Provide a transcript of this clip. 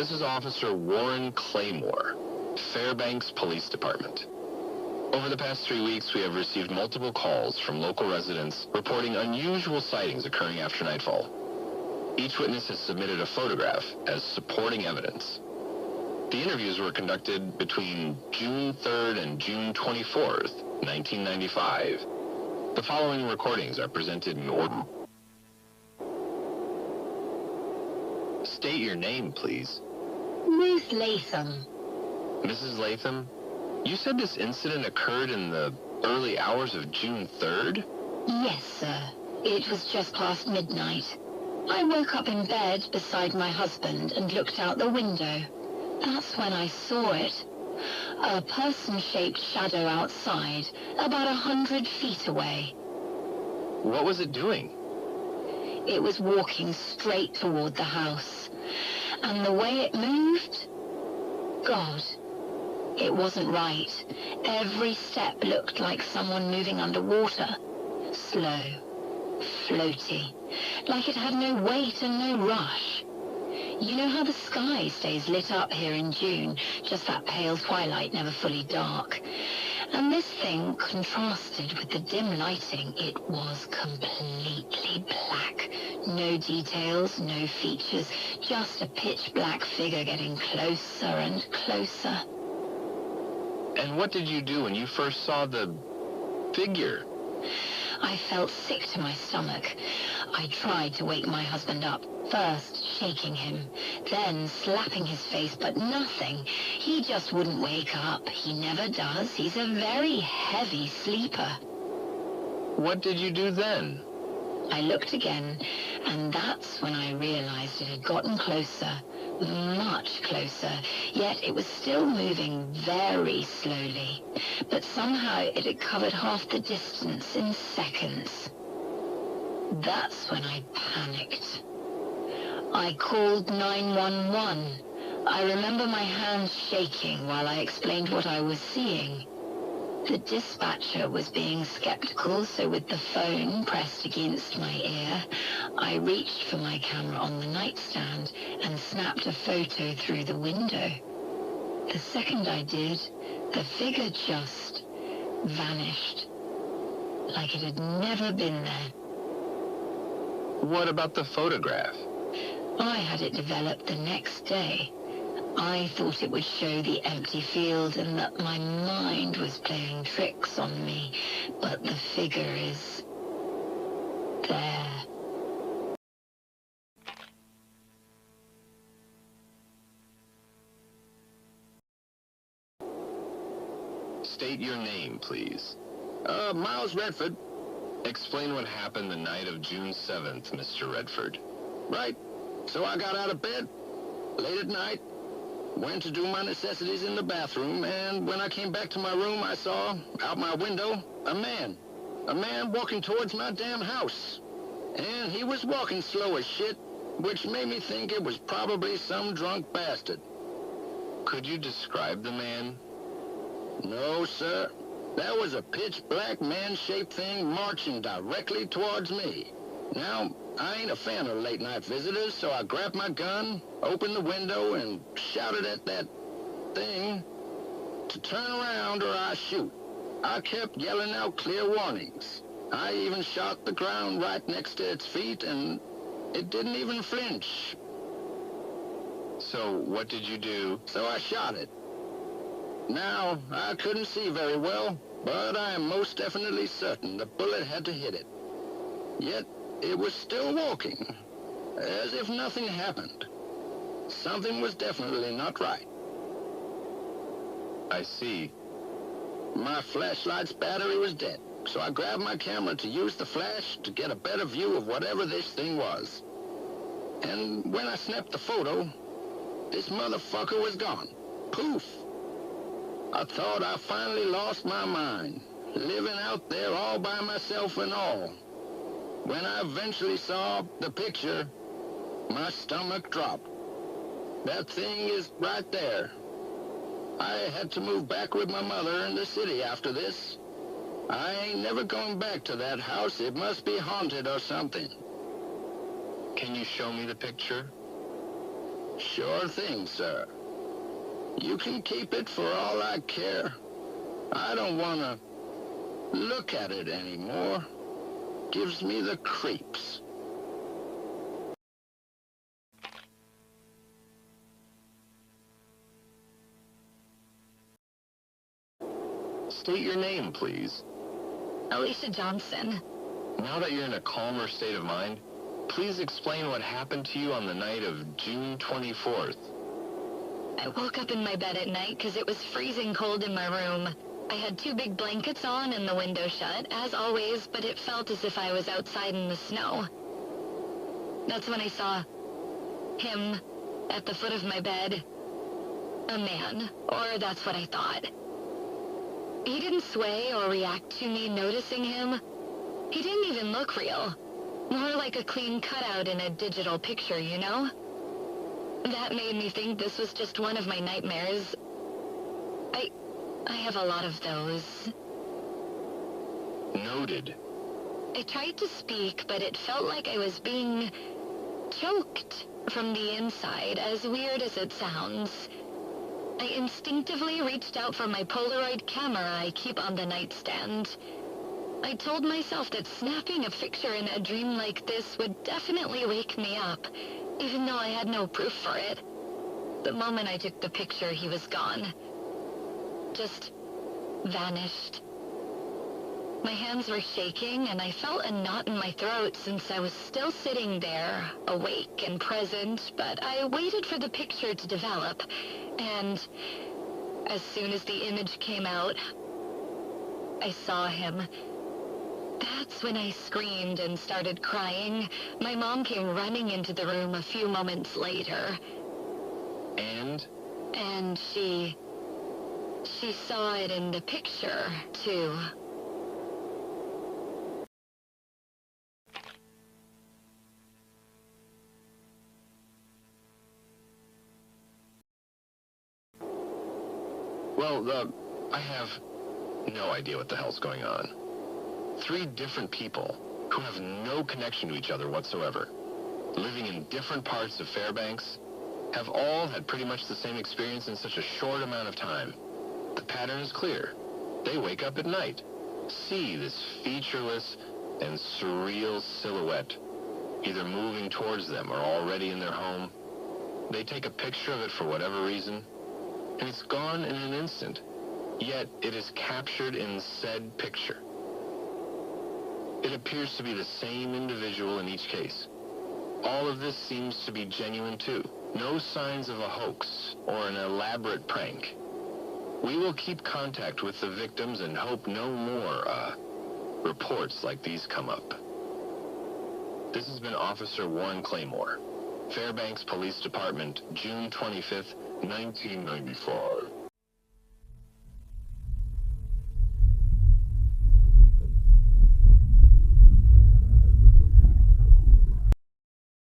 This is Officer Warren Claymore, Fairbanks Police Department. Over the past 3 weeks, we have received multiple calls from local residents reporting unusual sightings occurring after nightfall. Each witness has submitted a photograph as supporting evidence. The interviews were conducted between June 3rd and June 24th, 1995. The following recordings are presented in order. State your name, please. Ruth Latham. Mrs. Latham, you said this incident occurred in the early hours of June 3rd? Yes, sir. It was just past midnight. I woke up in bed beside my husband and looked out the window. That's when I saw it. A person-shaped shadow outside, about 100 feet away. What was it doing? It was walking straight toward the house. And the way it moved? God, it wasn't right. Every step looked like someone moving underwater. Slow, floaty, like it had no weight and no rush. You know how the sky stays lit up here in June, just that pale twilight, never fully dark. And this thing contrasted with the dim lighting. It was completely black. No details, no features, just a pitch black figure getting closer and closer. And what did you do when you first saw the figure? I felt sick to my stomach. I tried to wake my husband up, first shaking him, then slapping his face, but nothing. He just wouldn't wake up. He never does. He's a very heavy sleeper. What did you do then? I looked again, and that's when I realized it had gotten closer, much closer, yet it was still moving very slowly. But somehow it had covered half the distance in seconds. That's when I panicked. I called 911. I remember my hands shaking while I explained what I was seeing. The dispatcher was being skeptical, so with the phone pressed against my ear, I reached for my camera on the nightstand and snapped a photo through the window. The second I did, the figure just vanished, like it had never been there. What about the photograph? I had it developed the next day. I thought it would show the empty field and that my mind was playing tricks on me, but the figure is there. State your name, please. Miles Redford. Explain what happened the night of June 7th, Mr. Redford. Right. So I got out of bed late at night, went to do my necessities in the bathroom, and when I came back to my room, I saw, out my window, a man walking towards my damn house. And he was walking slow as shit, which made me think it was probably some drunk bastard. Could you describe the man? No, sir. That was a pitch-black man-shaped thing marching directly towards me. Now, I ain't a fan of late-night visitors, so I grabbed my gun, opened the window, and shouted at that thing to turn around or I shoot. I kept yelling out clear warnings. I even shot the ground right next to its feet, and it didn't even flinch. So, what did you do? So I shot it. Now, I couldn't see very well, but I am most definitely certain the bullet had to hit it. Yet, it was still walking, as if nothing happened. Something was definitely not right. I see. My flashlight's battery was dead, so I grabbed my camera to use the flash to get a better view of whatever this thing was. And when I snapped the photo, this motherfucker was gone. Poof! I thought I finally lost my mind, living out there all by myself and all. When I eventually saw the picture, my stomach dropped. That thing is right there. I had to move back with my mother in the city after this. I ain't never going back to that house. It must be haunted or something. Can you show me the picture? Sure thing, sir. You can keep it for all I care. I don't want to look at it anymore. Gives me the creeps. State your name, please. Alicia Johnson. Now that you're in a calmer state of mind, please explain what happened to you on the night of June 24th. I woke up in my bed at night because it was freezing cold in my room. I had 2 big blankets on and the window shut, as always, but it felt as if I was outside in the snow. That's when I saw him at the foot of my bed. A man, or that's what I thought. He didn't sway or react to me noticing him. He didn't even look real. More like a clean cutout in a digital picture, you know? That made me think this was just one of my nightmares. I have a lot of those. Noted. I tried to speak, but it felt like I was being choked from the inside, as weird as it sounds. I instinctively reached out for my Polaroid camera I keep on the nightstand. I told myself that snapping a picture in a dream like this would definitely wake me up, even though I had no proof for it. The moment I took the picture, he was gone. Just vanished. My hands were shaking, and I felt a knot in my throat since I was still sitting there, awake and present, but I waited for the picture to develop, and as soon as the image came out, I saw him. That's when I screamed and started crying. My mom came running into the room a few moments later. And? And she saw it in the picture, too. Well, I have no idea what the hell's going on. 3 different people who have no connection to each other whatsoever, living in different parts of Fairbanks, have all had pretty much the same experience in such a short amount of time. The pattern is clear. They wake up at night, see this featureless and surreal silhouette, either moving towards them or already in their home. They take a picture of it for whatever reason, and it's gone in an instant, yet it is captured in said picture. It appears to be the same individual in each case. All of this seems to be genuine too. No signs of a hoax or an elaborate prank. We will keep contact with the victims and hope no more, reports like these come up. This has been Officer Warren Claymore, Fairbanks Police Department, June 25th, 1995.